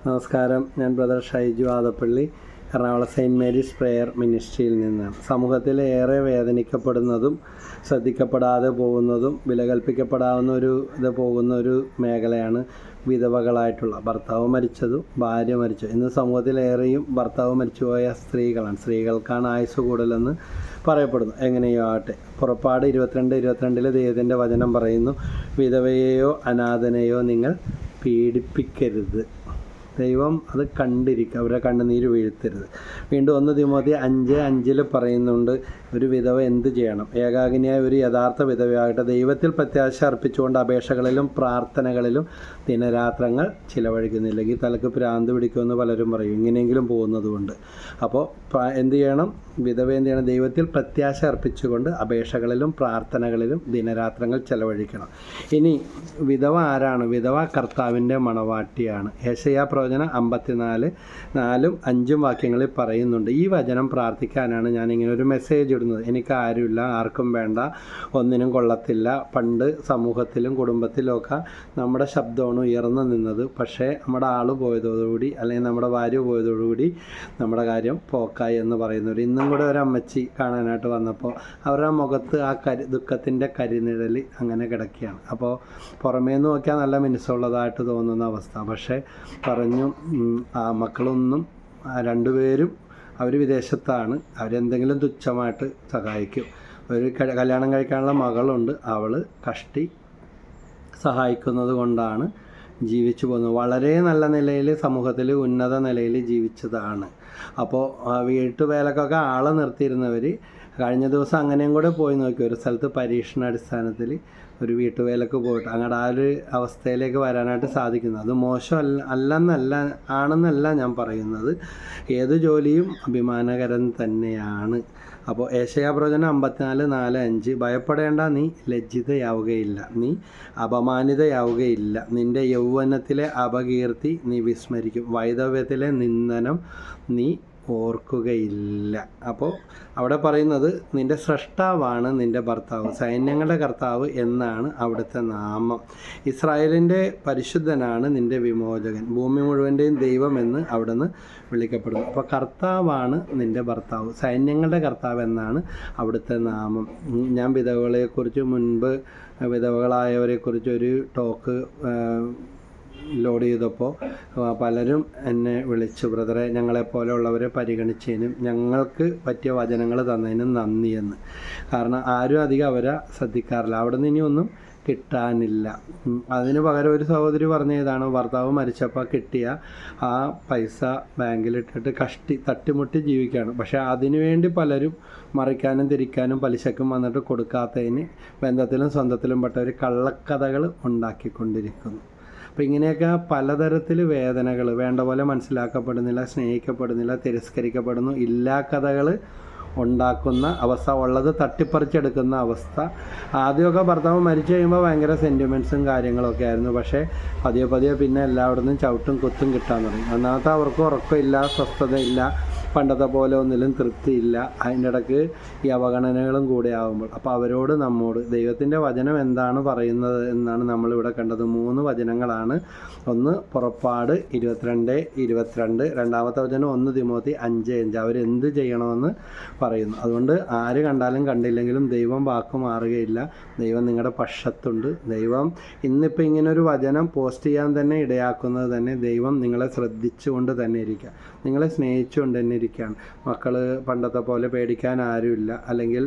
നമസ്കാരം. ഞാൻ brother Shaiju Adappally, Ernakulam Saint Mary's prayer മിനിസ്ട്രിയിൽ നിന്നാണ്. സമൂഹത്തിൽ ഏറെ വേദനിക്കപ്പെടുന്നതും ശ്രദ്ധിക്കപ്പെടാതെ പോകുന്നതും വിലകൽപ്പിക്കപ്പെടാവുന്ന പോകുന്ന ഒരു മേഖലയാണ് വിധവകളായിട്ടുള്ള ഭർത്താവ് മരിച്ചതും ഭാര്യ മരിച്ചതും. ഇന്ന് സമൂഹത്തിലേറെയും ഭർത്താവ് മരിച്ചുപോയ സ്ത്രീകളാണ്. സ്ത്രീകൾക്കാണ് ആയുസ് കൂടുതലെന്ന് പറയപ്പെടുന്നു. എങ്ങനെയോ ആട്ടെ, പുറപ്പാട് 22:22 ദൈവത്തിൻ്റെ വചനം പറയുന്നു, വിധവയെയോ അനാഥനെയോ നിങ്ങൾ പീഡിപ്പിക്കരുത്. ദൈവം അത് കണ്ടിരിക്കുക, അവരെ കണ്ണുനീര് വീഴ്ത്തരുത്. വീണ്ടും 1 തിമോത്തി 5:5 പറയുന്നുണ്ട്, ഒരു വിധവ എന്ത് ചെയ്യണം? ഏകാകിനിയായ ഒരു യഥാർത്ഥ വിധവയാകട്ടെ ദൈവത്തിൽ പ്രത്യാശ അർപ്പിച്ചുകൊണ്ട് അപേക്ഷകളിലും പ്രാർത്ഥനകളിലും ദിനരാത്രങ്ങൾ ചിലവഴിക്കുന്നില്ലെങ്കിൽ തലക്ക് ഭ്രാന്ത് പിടിക്കുമെന്ന് പലരും പറയും, ഇങ്ങനെയെങ്കിലും പോകുന്നത് കൊണ്ട്. അപ്പോൾ എന്ത് ചെയ്യണം? വിധവ എന്ത് ചെയ്യണം? ദൈവത്തിൽ പ്രത്യാശ അർപ്പിച്ചുകൊണ്ട് അപേക്ഷകളിലും പ്രാർത്ഥനകളിലും ദിനരാത്രങ്ങൾ ചിലവഴിക്കണം. ഇനി വിധവ ആരാണ്? വിധവ കർത്താവിൻ്റെ മണവാട്ടിയാണ്. യെശയ്യാ പ്രവചനം 54:4-5 വാക്യങ്ങളിൽ പറയുന്നുണ്ട്. ഈ വചനം പ്രാർത്ഥിക്കാനാണ് ഞാനിങ്ങനെ ഒരു മെസ്സേജ് ഇടുന്നത്. എനിക്ക് ആരുമില്ല, ആർക്കും വേണ്ട, ഒന്നിനും കൊള്ളത്തില്ല. പണ്ട് സമൂഹത്തിലും കുടുംബത്തിലും ഒക്കെ നമ്മുടെ ശബ്ദമാണ് ഉയർന്നു നിന്നത്. പക്ഷേ നമ്മുടെ ആൾ പോയതോടുകൂടി, അല്ലെങ്കിൽ നമ്മുടെ ഭാര്യ പോയതോടുകൂടി നമ്മുടെ കാര്യം പോക്കായി എന്ന് പറയുന്നവർ ഇന്നും കൂടെ ഒരു അമ്മച്ചി കാണാനായിട്ട് വന്നപ്പോൾ അവരുടെ മുഖത്ത് ആ ദുഃഖത്തിൻ്റെ കരിനിഴൽ അങ്ങനെ കിടക്കുകയാണ്. അപ്പോൾ പുറമേ നിന്ന് നോക്കിയാൽ നല്ല മിനുസമുള്ളതായിട്ട് തോന്നുന്ന അവസ്ഥ. പക്ഷേ പറഞ്ഞു, ആ മക്കളൊന്നും രണ്ടുപേരും അവർ വിദേശത്താണ്, അവരെന്തെങ്കിലും തുച്ഛമായിട്ട് സഹായിക്കും. ഒരു കല്യാണം കഴിക്കാനുള്ള മകളുണ്ട്, അവൾ കഷ്ടി സഹായിക്കുന്നത് കൊണ്ടാണ് ജീവിച്ചു പോകുന്നത്. വളരെ നല്ല നിലയിൽ സമൂഹത്തിൽ ഉന്നത നിലയിൽ ജീവിച്ചതാണ്. അപ്പോൾ വീട്ടുവേലക്കൊക്കെ ആളെ നിർത്തിയിരുന്നവർ കഴിഞ്ഞ ദിവസം അങ്ങനെയും കൂടെ പോയി നോക്കി. ഒരു സ്ഥലത്ത് പരീക്ഷണാടിസ്ഥാനത്തിൽ ഒരു വീട്ടുവേലക്ക് പോയിട്ട് അങ്ങോട്ട് ആ ഒരു അവസ്ഥയിലേക്ക് വരാനായിട്ട് സാധിക്കുന്നു. അത് മോശം ആണെന്നല്ല ഞാൻ പറയുന്നത്. ഏത് ജോലിയും അഭിമാനകരം തന്നെയാണ്. അപ്പോൾ യെശയ്യാ പ്രവചനം 54:4-5 ഭയപ്പെടേണ്ട, നീ ലജ്ജിതയാവുകയില്ല, നീ അപമാനിതയാവുകയില്ല. നിൻ്റെ യൗവനത്തിലെ അപകീർത്തി നീ വിസ്മരിക്കും, വൈധവ്യത്തിലെ നിന്ദനം നീ ഓർക്കുകയില്ല. അപ്പോൾ അവിടെ പറയുന്നത് നിൻ്റെ സ്രഷ്ടാവാണ് നിൻ്റെ ഭർത്താവ്, സൈന്യങ്ങളുടെ കർത്താവ് എന്നാണ് അവിടുത്തെ നാമം. ഇസ്രായേലിൻ്റെ പരിശുദ്ധനാണ് നിൻ്റെ വിമോചകൻ, ഭൂമി മുഴുവൻ്റെയും ദൈവമെന്ന് അവിടുന്ന് വിളിക്കപ്പെടുന്നു. അപ്പോൾ കർത്താവാണ് നിൻ്റെ ഭർത്താവ്, സൈന്യങ്ങളുടെ കർത്താവ് എന്നാണ് അവിടുത്തെ നാമം. ഞാൻ വിധവകളെക്കുറിച്ച് മുൻപ് വിധവകളായവരെക്കുറിച്ചൊരു ടോക്ക് ലോഡ് ചെയ്തപ്പോൾ പലരും എന്നെ വിളിച്ചു, ബ്രദറെ ഞങ്ങളെപ്പോലെയുള്ളവരെ പരിഗണിച്ചതിനും ഞങ്ങൾക്ക് പറ്റിയ വചനങ്ങൾ തന്നതിനും നന്ദിയെന്ന്. കാരണം ആരും അധികം അവരെ ശ്രദ്ധിക്കാറില്ല, അവിടെ നിന്ന് ഇനിയൊന്നും കിട്ടാനില്ല. അതിന് പകരം ഒരു സഹോദരി പറഞ്ഞതാണ്, ഭർത്താവ് മരിച്ചപ്പോൾ കിട്ടിയ ആ പൈസ ബാങ്കിലിട്ടിട്ട് തട്ടിമുട്ടി ജീവിക്കുകയാണ്. പക്ഷേ അതിനുവേണ്ടി പലരും മറിക്കാനും തിരിക്കാനും പലിശക്കും വന്നിട്ട് കൊടുക്കാത്തതിന് ബന്ധത്തിലും സ്വന്തത്തിലും പെട്ടവർ കള്ളക്കഥകൾ ഉണ്ടാക്കിക്കൊണ്ടിരിക്കുന്നു. അപ്പോൾ ഇങ്ങനെയൊക്കെ പലതരത്തിൽ വേദനകൾ, വേണ്ട പോലെ മനസ്സിലാക്കപ്പെടുന്നില്ല, സ്നേഹിക്കപ്പെടുന്നില്ല, തിരസ്കരിക്കപ്പെടുന്നു, ഇല്ലാ കഥകൾ ഉണ്ടാക്കുന്ന അവസ്ഥ, ഉള്ളത് തട്ടിപ്പറിച്ചെടുക്കുന്ന അവസ്ഥ. ആദ്യമൊക്കെ ഭർത്താവ് മരിച്ചു കഴിയുമ്പോൾ ഭയങ്കര സെൻറ്റിമെൻറ്റ്സും കാര്യങ്ങളൊക്കെ ആയിരുന്നു. പക്ഷേ പതിയെ പിന്നെ എല്ലായിടത്തും ചവിട്ടും കുത്തും കിട്ടാൻ തുടങ്ങി. ഒന്നാമത്തെ അവർക്ക് ഉറക്കമില്ല, സ്വസ്ഥതയില്ല, പണ്ടത്തെ പോലെ ഒന്നിലും തൃപ്തിയില്ല. അതിൻ്റെ ഇടയ്ക്ക് ഈ അവഗണനകളും കൂടെ ആകുമ്പോൾ അപ്പോൾ അവരോട് നമ്മോട് ദൈവത്തിൻ്റെ വചനം എന്താണ് പറയുന്നത് എന്നാണ് നമ്മളിവിടെ കണ്ടത്. 3 വചനങ്ങളാണ്. ഒന്ന് പുറപ്പാട് 22:22, രണ്ടാമത്തെ വചനം 1 തിമോത്തി 5:5. അവരെന്ത് ചെയ്യണമെന്ന് പറയുന്നു. അതുകൊണ്ട് ആര് കണ്ടാലും കണ്ടില്ലെങ്കിലും ദൈവം വാക്ക് മാറുകയില്ല. ദൈവം നിങ്ങളുടെ പക്ഷത്തുണ്ട്. ദൈവം ഇന്നിപ്പോൾ ഇങ്ങനൊരു വചനം പോസ്റ്റ് ചെയ്യാൻ തന്നെ ഇടയാക്കുന്നത് തന്നെ ദൈവം നിങ്ങളെ ശ്രദ്ധിച്ചുകൊണ്ട് തന്നെ ഇരിക്കുക, നിങ്ങളെ സ്നേഹിച്ചുകൊണ്ട് തന്നെ ഇരിക്കുകയാണ്. മക്കൾ പണ്ടത്തെ പോലെ പേടിക്കാൻ ആരുമില്ല, അല്ലെങ്കിൽ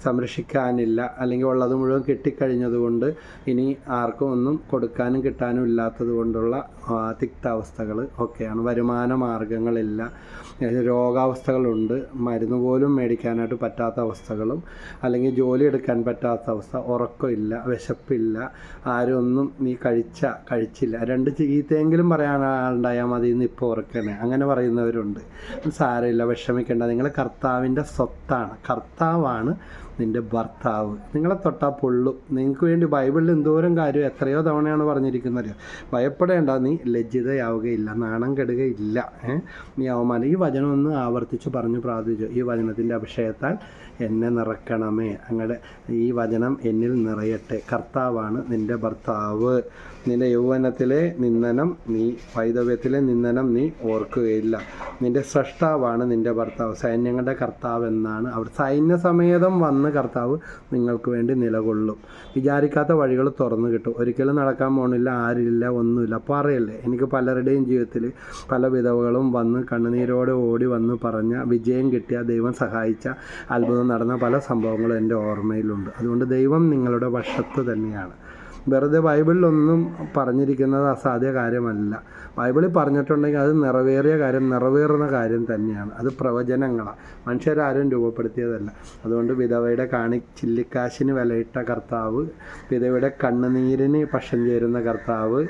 സംരക്ഷിക്കാനില്ല, അല്ലെങ്കിൽ ഉള്ളത് മുഴുവൻ കിട്ടിക്കഴിഞ്ഞതുകൊണ്ട് ഇനി ആർക്കും ഒന്നും കൊടുക്കാനും കിട്ടാനും ഇല്ലാത്തത് കൊണ്ടുള്ള തിക്താവസ്ഥകൾ ഒക്കെയാണ്. വരുമാന മാർഗങ്ങളില്ല, രോഗാവസ്ഥകളുണ്ട്, മരുന്ന് പോലും മേടിക്കാനായിട്ട് പറ്റാത്ത അവസ്ഥകളും, അല്ലെങ്കിൽ ജോലി എടുക്കാൻ പറ്റാത്ത അവസ്ഥ, ഉറക്കമില്ല, വിശപ്പില്ല, ആരും ഒന്നും നീ കഴിച്ചില്ല, 2 ചീത്തയെങ്കിലും പറയാൻ ആളുണ്ടായാൽ മതി, ഇന്ന് ഇപ്പോൾ ഓർക്കണേ, അങ്ങനെ പറയുന്നവരുണ്ട്. സാരമില്ല, വിഷമിക്കേണ്ട, നിങ്ങൾ കർത്താവിൻ്റെ സ്വത്താണ്, കർത്താവാണ് നിൻ്റെ ഭർത്താവ്. നിങ്ങളെ തൊട്ടാൽ പൊള്ളും. നിങ്ങൾക്ക് വേണ്ടി ബൈബിളിൽ എന്തോരം കാര്യം എത്രയോ തവണയാണ് പറഞ്ഞിരിക്കുന്നത്. ഭയപ്പെടേണ്ട, നീ ലജ്ജിതയാവുകയില്ല, നാണം കെടുകയില്ല, നീ അവമാനം. ഈ വചനം ഒന്ന് ആവർത്തിച്ച് പറഞ്ഞു പ്രാർത്ഥിച്ചു. ഈ വചനത്തിൻ്റെ അഭിഷേകത്താൽ എന്നെ നിറയ്ക്കണമേ, അങ്ങനെ ഈ വചനം എന്നിൽ നിറയട്ടെ. കർത്താവാണ് നിൻ്റെ ഭർത്താവ്. നിൻ്റെ യൗവനത്തിലെ നിന്ദനം നീ, വൈധവ്യത്തിലെ നിന്ദനം നീ ഓർക്കുകയില്ല. നിൻ്റെ സ്രഷ്ടാവാണ് നിൻ്റെ ഭർത്താവ്, സൈന്യങ്ങളുടെ കർത്താവ് എന്നാണ്. അവിടെ സൈന്യസമേതം വന്ന് കർത്താവ് നിങ്ങൾക്ക് വേണ്ടി നിലകൊള്ളും. വിചാരിക്കാത്ത വഴികൾ തുറന്നു കിട്ടും. ഒരിക്കലും നടക്കാൻ പോകണില്ല, ആരില്ല, ഒന്നുമില്ല, പറയല്ലേ. എനിക്ക് പലരുടെയും ജീവിതത്തിൽ പല വിധവകളും വന്ന് കണ്ണുനീരോടെ ഓടി വന്ന് പറഞ്ഞ, വിജയം കിട്ടിയ, ദൈവം സഹായിച്ച, അത്ഭുതം നടന്ന പല സംഭവങ്ങളും എൻ്റെ ഓർമ്മയിലുണ്ട്. അതുകൊണ്ട് ദൈവം നിങ്ങളുടെ വശത്ത് തന്നെയാണ്. വെറുതെ ബൈബിളിലൊന്നും പറഞ്ഞിരിക്കുന്നത് അസാധ്യ കാര്യമല്ല. ബൈബിളിൽ പറഞ്ഞിട്ടുണ്ടെങ്കിൽ അത് നിറവേറിയ കാര്യം, നിറവേറുന്ന കാര്യം തന്നെയാണ്. അത് പ്രവചനങ്ങളാണ്, മനുഷ്യരാരും രൂപപ്പെടുത്തിയതല്ല. അതുകൊണ്ട് വിധവയുടെ ചില്ലിക്കാശിന് വിലയിട്ട കർത്താവ്, വിധവയുടെ കണ്ണുനീരിന് പക്ഷം ചേരുന്ന കർത്താവ്,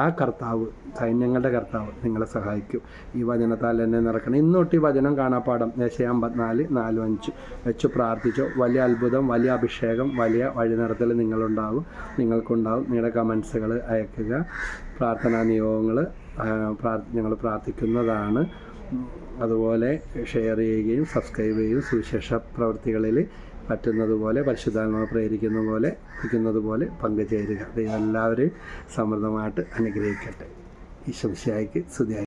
ആ കർത്താവ്, സൈന്യങ്ങളുടെ കർത്താവ് നിങ്ങളെ സഹായിക്കും. ഈ വചനത്താൽ എന്നെ നിറക്കണം. ഇന്നൊട്ട് ഈ വചനം കാണാപ്പാഠം യെശയ്യാ 54:4-5 വെച്ച് പ്രാർത്ഥിച്ചോ. വലിയ അത്ഭുതം, വലിയ അഭിഷേകം, വലിയ വഴിനിറത്തൽ നിങ്ങൾക്കുണ്ടാകും. നിങ്ങളുടെ കമൻസുകൾ അയക്കുക. പ്രാർത്ഥനാ നിയോഗങ്ങൾ ഞങ്ങൾ പ്രാർത്ഥിക്കുന്നതാണ്. അതുപോലെ ഷെയർ ചെയ്യുകയും സബ്സ്ക്രൈബ് ചെയ്യുകയും സുവിശേഷ പ്രവൃത്തികളിൽ പറ്റുന്നതുപോലെ, പരിശുദ്ധാത്മാവ് പ്രേരിക്കുന്നത് പോലെ പങ്കുചേരുക. ദൈവം എല്ലാവരെയും സമൃദ്ധമായിട്ട് അനുഗ്രഹിക്കട്ടെ. ഈശോ മിശിഹായ്ക്ക് സ്തുതി.